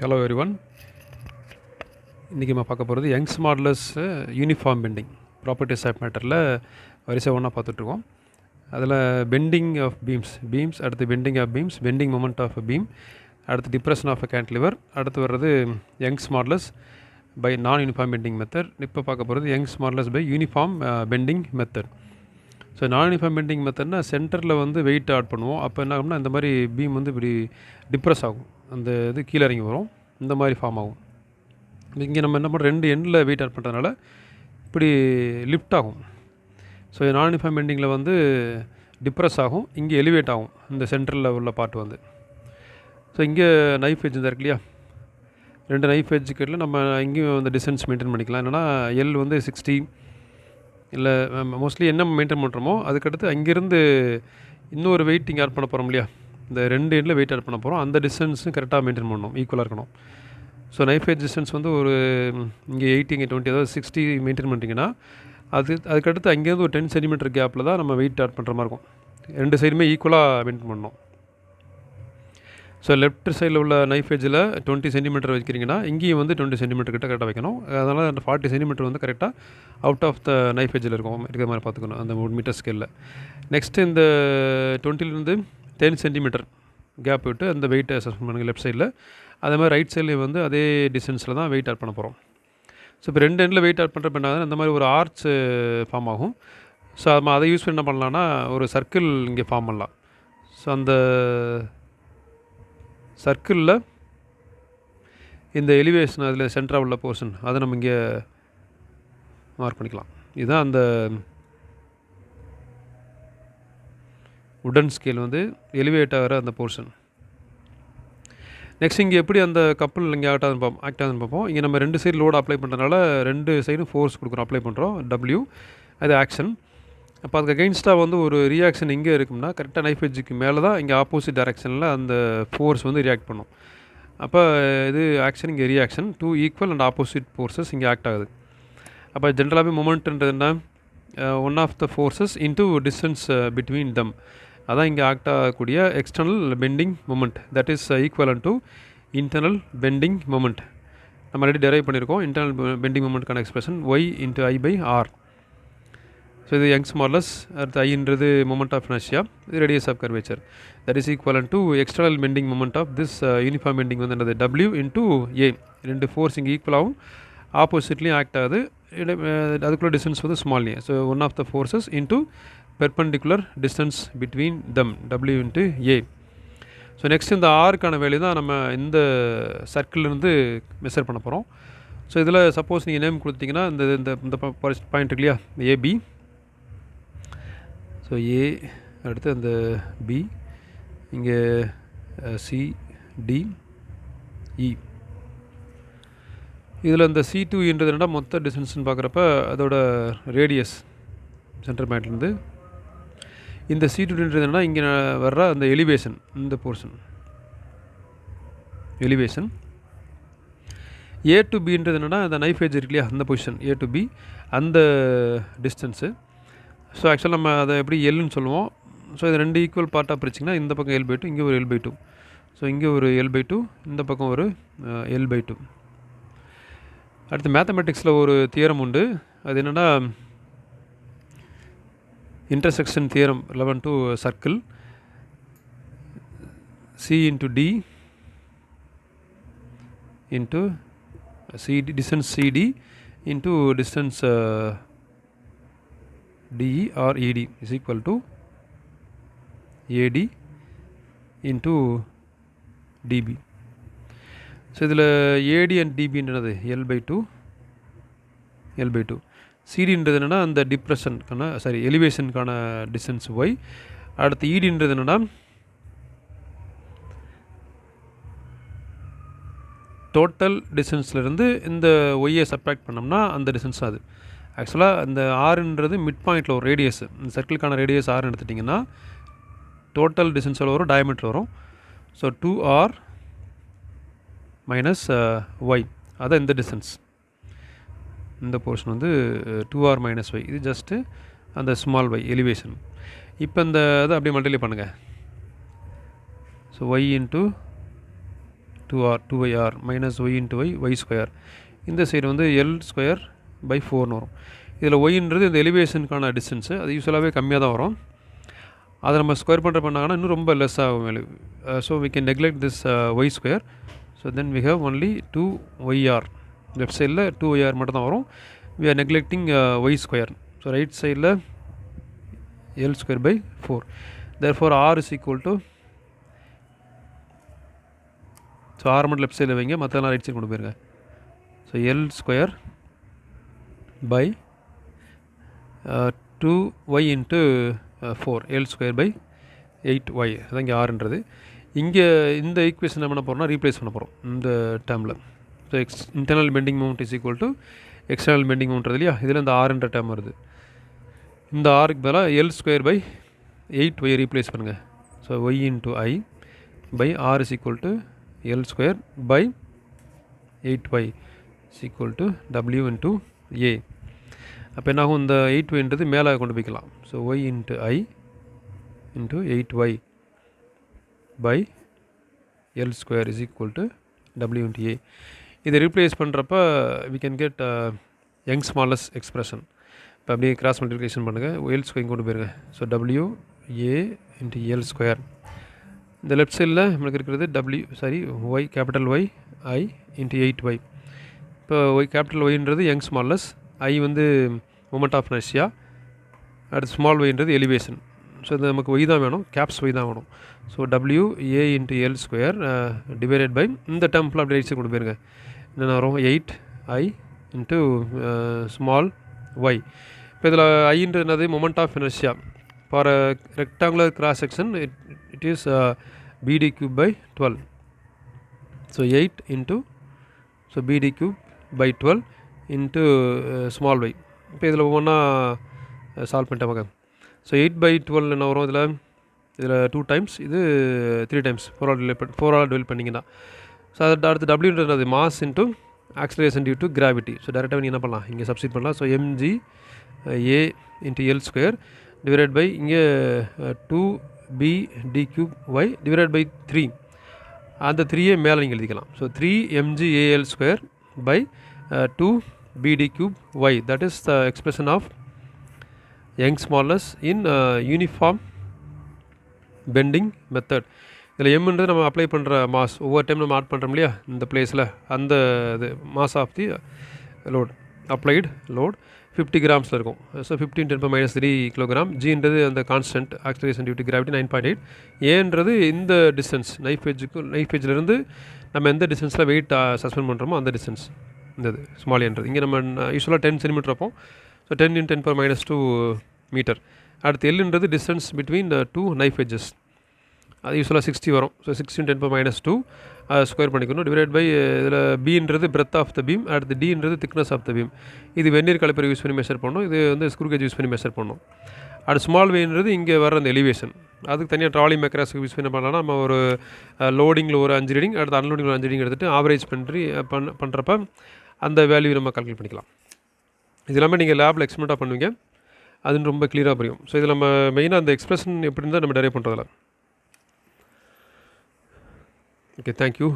Hello everyone. இன்றைக்கி நம்ம பார்க்க போகிறது Young's modulus uniform bending properties of மேட்டரில் வரிசை ஒன்றா பார்த்துட்ருக்கோம். அதில் பெண்டிங் ஆஃப் பீம்ஸ் அடுத்து bending of beams, bending moment of beam, அடுத்து டிப்ரெஷன் ஆஃப் கேன்டிலிவர், அடுத்து வர்றது Young's modulus by non uniform bending method. இப்போ பார்க்க போகிறது Young's modulus by uniform bending method. So non uniform bending மெத்தட்னா சென்டரில் வந்து வெயிட் ஆட் பண்ணுவோம். அப்போ என்ன ஆகும்னா இந்த மாதிரி பீம் வந்து இப்படி டிப்ரெஸ் ஆகும், அந்த இது கீழே இறங்கி வரும், இந்த மாதிரி ஃபார்ம் ஆகும். இங்கே நம்ம என்ன பண்ணுறோம், ரெண்டு எண்டில் வெயிட் ஆட் பண்ணுறதுனால இப்படி லிஃப்ட் ஆகும். ஸோ நான் யூனிஃபார்ம் பெண்டிங்கில் வந்து டிப்ரெஸ் ஆகும், இங்கே எலிவேட் ஆகும் இந்த சென்டரில் உள்ள பார்ட் வந்து. ஸோ இங்கே நைஃப் எட்ஜ் இருக்கு இல்லையா, ரெண்டு நைஃப் எட்ஜுக்கிட்ட நம்ம இங்கேயும் வந்து டிஸ்டன்ஸ் மெயின்டைன் பண்ணிக்கலாம். என்னென்னா எல் வந்து 60 இல்லை மோஸ்ட்லி என்ன மெயின்டைன் பண்ணுறோமோ அதுக்கடுத்து அங்கேருந்து இன்னொரு வெயிட் இங்கே ஆட் பண்ண போகிறோம் இல்லையா, இந்த ரெண்டு எண்டில் வெயிட் ஆட் பண்ண போகிறோம், அந்த டிஸ்டன்ஸும் கரெக்டாக மெயின்டைன் பண்ணணும், ஈக்குவலாக இருக்கணும். ஸோ நைஃப் எட்ஜ் டிஸ்டன்ஸ் வந்து ஒரு இங்கே 80 இங்கே 20 அதாவது 60 மெயின்டைன் பண்ணிட்டீங்கன்னா அதுக்கடுத்து அங்கேருந்து ஒரு 10 சென்டிமீட்டர் கேப்பில் தான் நம்ம வெயிட் ஆட் பண்ணுற மாதிரி இருக்கும். ரெண்டு சைடுமே ஈக்குவலாக மெயின்டைன் பண்ணணும். ஸோ லெஃப்ட் சைடில் உள்ள நைஃப் எட்ஜில் 20 சென்டிமீட்டர் வைக்கிறீங்கன்னா இங்கேயும் வந்து 20 சென்டிமீட்டர் கிட்ட கரெக்டாக வைக்கணும். அதனால் அந்த 40 சென்டிமீட்டர் வந்து கரெக்டாக அவுட் ஆஃப் த நைஃப் எட்ஜில் இருக்கும், இருக்கிற மாதிரி பார்த்துக்கணும் அந்த 1 மீட்டர் ஸ்கேலில். நெக்ஸ்ட்டு இந்த 20லேருந்து 10 சென்டிமீட்டர் கேப் விட்டு அந்த வெயிட்டை அசஸ் பண்ணுங்கள் லெஃப்ட் சைடில். அதே மாதிரி ரைட் சைட்லேயும் வந்து அதே டிஸ்டன்ஸில் தான் வெயிட் ஆட் பண்ண போகிறோம். ஸோ இப்போ ரெண்டு எண்டில் வெயிட் ஆட் பண்ணுறப்ப என்ன அந்த மாதிரி ஒரு ஆர்ச் ஃபார்ம் ஆகும். ஸோ நம்ம அதை யூஸ் பண்ணி என்ன பண்ணலான்னா ஒரு சர்க்கிள் இங்கே ஃபார்ம் பண்ணலாம். ஸோ அந்த சர்க்கிளில் இந்த எலிவேஷன் அதில் சென்டராக உள்ள போர்ஷன் அதை நம்ம இங்கே மார்க் பண்ணிக்கலாம். இதுதான் அந்த உடன் ஸ்கேல் வந்து எலிவேட் ஆகிற அந்த போர்ஷன். நெக்ஸ்ட் இங்கே எப்படி அந்த கப்பல் இங்கே ஆக்ட் ஆகுதுன்னு பார்ப்போம். இங்கே நம்ம ரெண்டு சைடு லோடு அப்ளை பண்ணுறதுனால ரெண்டு சைடும் ஃபோர்ஸ் கொடுக்குறோம், அப்ளை பண்ணுறோம், W அது ஆக்ஷன். அப்போ அதுக்கு அகெயின்ஸ்டாக வந்து ஒரு ரியாக்ஷன் இங்கே இருக்கும்னா கரெக்டாக நைஃப் எட்ஜுக்கு மேலே தான் இங்கே ஆப்போசிட் டைரெக்ஷனில் அந்த ஃபோர்ஸ் வந்து ரியாக்ட் பண்ணும். அப்போ இது ஆக்ஷன், இங்கே reaction, 2 equal and opposite forces இங்கே ஆக்ட் ஆகுது. அப்போ ஜென்ரலாகவே மொமெண்ட்ன்றது என்ன, one of the forces into distance between them, அதான் இங்கே ஆக்ட் ஆகக்கூடிய external bending moment, that is equivalent to internal bending moment. நம்ம ஆல்ரெடி டெரைவ் பண்ணியிருக்கோம் இன்டர்னல் பெண்டிங் மொமெண்ட்கான expression y into I/r. So இது யங்ஸ் மாடுலஸ், அடுத்து ஐன்றது மொமெண்ட் ஆஃப் இனர்ஷியா, இது radius of curvature, that is equivalent to external bending moment of this uniform bending வந்து என்னது W into A. ரெண்டு force இங்கே ஈக்குவலாகவும் ஆப்போசிட்லேயும் ஆக்ட் ஆகுது, அதுக்குள்ள டிஸ்டன்ஸ் வந்து small A. So one of the forces into perpendicular distance between them, W into A. So next இந்த ஆருக்கான வேல்யூ தான் நம்ம இந்த சர்க்கிள்லேருந்து மெஷர் பண்ண போகிறோம். ஸோ இதில் சப்போஸ் நீங்கள் நேம் கொடுத்தீங்கன்னா இந்த இந்த இந்த பாயிண்ட் இருக்கு இல்லையா, AB. ஸோ A அடுத்து அந்த B, இங்கே CDE. இதில் இந்த C2ன்றது என்னடா மொத்த டிஸ்டன்ஸ்னு பார்க்குறப்ப அதோட ரேடியஸ் சென்டர் பாயிண்ட்லேருந்து, இந்த C2ன்றது என்னன்னா இங்கே வர்ற அந்த எலிவேஷன், இந்த போர்ஷன் எலிவேஷன். A to Bன்றது என்னென்னா இந்த நைஃப் எட்ஜ் இருக்கு இல்லையா, அந்த பொசிஷன் A to B அந்த டிஸ்டன்ஸு. ஸோ ஆக்சுவலாக நம்ம அதை எப்படி எல்லுன்னு சொல்லுவோம். ஸோ இது ரெண்டு ஈக்குவல் பார்ட்டாக பிரிச்சிங்கன்னா இந்த பக்கம் L/2, இங்கே ஒரு L/2. ஸோ இங்கே ஒரு L/2, இந்த பக்கம் ஒரு L/2. அடுத்து மேத்தமெட்டிக்ஸில் ஒரு தியரம் உண்டு, அது என்னென்னா intersection theorem relevant to circle, C into D into CD, distance CD into distance DE or ED is equal to AD into DB. So இதில் AD and DB என்னது L/2, L/2. சிடின்றது என்னென்னா அந்த டிப்ரெஷனுக்கான எலிவேஷனுக்கான distance Y. அடுத்து ஈடின்றது என்னென்னா total டிஸ்டன்ஸ்லேருந்து இந்த ஒய்யை subtract பண்ணோம்னா அந்த டிஸ்டன்ஸ் அது. ஆக்சுவலாக அந்த ஆறுன்றது மிட் பாயிண்டில் ஒரு ரேடியஸ், இந்த சர்க்கிளுக்கான ரேடியஸ் ஆறுன்னு எடுத்துட்டிங்கன்னா டோட்டல் டிஸ்டன்ஸ் எவ்வளோ வரும், டயமீட்டர் வரும். ஸோ 2R மைனஸ் Y, அதான் இந்த டிஸ்டன்ஸ், இந்த போர்ஷன் வந்து 2R minus Y, இது ஜஸ்ட்டு அந்த ஸ்மால் y எலிவேஷன். இப்போ இந்த இதை அப்படியே மல்டிப்ளை பண்ணுங்கள். So Y into 2r 2yr minus y into y square. இந்த சைடு வந்து எல் ஸ்கொயர் பை 4ன்னு வரும். இதில் ஒய்ன்றது இந்த எலிவேஷனுக்கான டிஸ்டன்ஸு, அது யூஸ்வலாகவே கம்மியாக தான் வரும். அதை நம்ம ஸ்கொயர் பண்ணாங்கன்னா இன்னும் ரொம்ப லெஸ் ஆகும் value. So we can neglect this y square. So then we have only 2yr. Left சைடில் 2yr மட்டும் தான் வரும். We are neglecting y square. So right சைடில் L square by 4. Therefore r is equal to, so r மட்டும் left சைடில் வைங்க, மற்றெல்லாம் right side கொண்டு போயிருங்க. So L square by 2y into 4, L square by 8y. அதான் இங்கே ஆறுன்றது. இங்கே இந்த ஈக்குவேஷன் என்ன பண்ண போகிறோம்னா ரீப்ளேஸ் பண்ண போகிறோம் இந்த டேர்மில். So internal bending moment is equal to external bending moment இல்லையா, இதில் இந்த ஆறுன்ற டேர்ம் வருது. இந்த ஆருக்கு பதிலாக L square by 8y replace பண்ணுங்கள். So y into I by r is equal to L square by 8y is equal to w into a. அப்போ என்னாகும், இந்த 8yன்றது மேலே கொண்டு போய்க்கலாம். So y into I into 8y by L square is equal to w into a. இதை replace பண்ணுறப்ப we can get young smallest expression. இப்போ அப்படியே கிராஸ் மல்டிப்ளிகேஷன் பண்ணுங்கள், எல் ஸ்கொயர் கொண்டு போயிருங்க. So w a into L square. இந்த left சைடில் நம்மளுக்கு இருக்கிறது Y capital Y I into 8y. இப்போ ஒய் கேபிட்டல் ஒய்ன்றது யங் ஸ்மாலஸ், ஐ வந்து மொமெண்ட் ஆஃப் இனர்ஷியா, அடுத்து ஸ்மால் ஒய்ன்றது எலிவேஷன். ஸோ இது நமக்கு ஒய் தான் வேணும், கேப்ஸ் ஒய் தான் வேணும். So w a into L square divided by இந்த டேர்மில் அப்படி ரைட் சைடு கொண்டு போயிருங்க. என்னென்ன வரும், 8i இன்ட்டு ஸ்மால் ஒய். இப்போ இதில் ஐன்றது என்னது, moment of inertia for rectangular cross section it is bd cube by 12. So 8 into, so bd cube by 12 into small y. இப்போ இதில் ஒவ்வொன்றா சால்வ் பண்ணிட்டேன். ஸோ 8/12 என்ன வரும், இதில் 2 டைம்ஸ், இது 3 டைம்ஸ், 4ஆல் டிவைட் பண்ணிங்கன்னா. ஸோ அது அடுத்து டபிள்யூன்றது mass into acceleration due to gravity. So டேரெக்டாக நீங்கள் என்ன பண்ணலாம், இங்கே சப்ஸ்டிட் பண்ணலாம். So mg a into L square divided by இங்கே 2b d cube y divided by 3. அந்த 3 மேலே நீங்கள் எழுதிக்கலாம். So 3mg al square by 2b d cube y. That is the expression of Young's modulus in uniform bending method. இதில் எம்ன்றது நம்ம apply பண்ணுற mass, ஒவ்வொரு டைம் நம்ம ஆட் பண்ணுறோம் இல்லையா இந்த பிளேஸில், அந்த இது mass of the load, applied load 50 கிராம்ஸில் இருக்கும். So 15×10⁻³ kilogram. ஜின்றது அந்த constant acceleration due to gravity 9.8. ஏன்றது இந்த டிஸ்டன்ஸ் நைஃப் எட்ஜிலேருந்து நம்ம எந்த டிஸ்டன்ஸில் வெயிட் சஸ்பெண்ட் பண்ணுறோமோ அந்த டிஸ்டன்ஸ் இந்த ஸ்மால் ஏன்றது. இங்கே நம்ம யூஸ்வலாக 10 சென்டிமீட்டர் வைப்போம். So 10×10⁻² metre. அடுத்து எல்ன்றது distance between the 2 knife edges, அது யூஸ்வலாக 60 வரும். ஸோ 16×10⁻² ஸ்கொயர் பண்ணிக்கணும். டிவைட் பை இதில் பின்றது பிரெத் ஆஃப் த பீம், அடுத்து டின்றது திக்னஸ் ஆஃப் த பீம். இது வெந்நீர் கலைப்பர் யூஸ் பண்ணி மெஷர் பண்ணணும், இது வந்து ஸ்க்ரூ கேஜ் யூஸ் பண்ணி மெஷர் பண்ணணும். அடுத்து ஸ்மால் வேன்றது இங்கே வர அந்த எலிவேஷன், அதுக்கு தனியாக ட்ராலி மேக்ராஸ்க்கு யூஸ் பண்ணி பண்ணலாம். நம்ம ஒரு லோடிங்கில் ஒரு 5 ரீடிங், அடுத்து அன்லோடிங்கில் 5 ரீடிங் எடுத்துகிட்டு ஆவரேஜ் பண்ணுறப்ப அந்த வேல்யூ நம்ம கால்குலேட் பண்ணிக்கலாம். இது எல்லாமே நீங்கள் லேபில் எக்ஸ்பெரிமெண்ட்டாக பண்ணுவீங்க, அதுன்னு ரொம்ப கிளியராக புரியும். ஸோ இதில் நம்ம மெயினாக அந்த எக்ஸ்பிரஷன் எப்படி இருந்தால் நம்ம டெரைவ் பண்ணுறதில்ல. Okay, thank you.